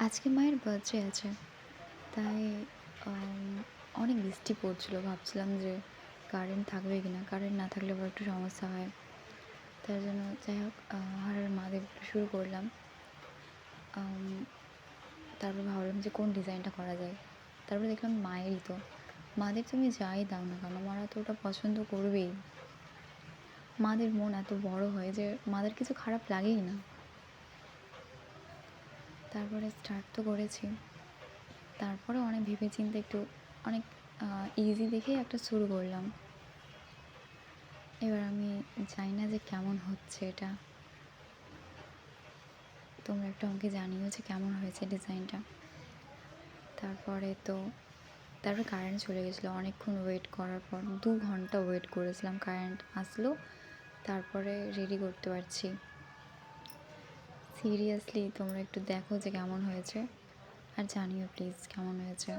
আজকে মায়ের বার্থডে আছে, তাই আম অনেক বৃষ্টি পড়ছিল। ভাবছিলাম যে কারেন্ট থাকবে কিনা? কারেন্ট না থাকলে আবার একটু সমস্যা হয়। তার জন্য যাই হোক হর হর মহাদেব শুরু করলাম। আম তারপর ভাবলাম যে কোন ডিজাইনটা করা যায়। তারপরে দেখলাম মায়েরই তো। মাদের তুমি যাই দাও না কেন, মারা তো ওটা পছন্দ করবেই। মাদের মন এত বড় হয় যে মাদের কিছু খারাপ লাগেই না। তারপরে স্টার্ট তো করেছি। তারপরে অনেক ভেবেচিন্তে একটু অনেক ইজি দেখেই একটা শুরু করলাম। এবার আমি জানি না যে কেমন হচ্ছে এটা। তোমরা একটু আমাকে জানিও যে কেমন হয়েছে ডিজাইনটা। তারপরে কারেন্ট চলে গেছিলো। অনেকক্ষণ ওয়েট করার পর 2 ঘন্টা ওয়েট করেছিলাম, কারেন্ট আসলো। তারপরে রেডি করতে পারছি। সিরিয়াসলি তোমরা একটু দেখো যে কেমন হয়েছে, আর জানিও প্লিজ কেমন হয়েছে।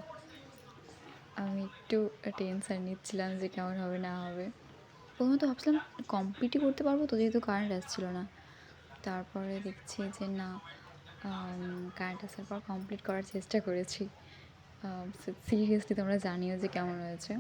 আমি একটু টেনশন নিচ্ছিলাম যে কেমন হবে না হবে। প্রথমে তো ভাবছিলাম কমপ্লিটই করতে পারবো তো, যেহেতু কারেন্ট আসছিলো না। তারপরে দেখছি যে না, কারেন্ট আসার পর কমপ্লিট করার চেষ্টা করেছি। সিরিয়াসলি তোমরা জানিও যে কেমন হয়েছে।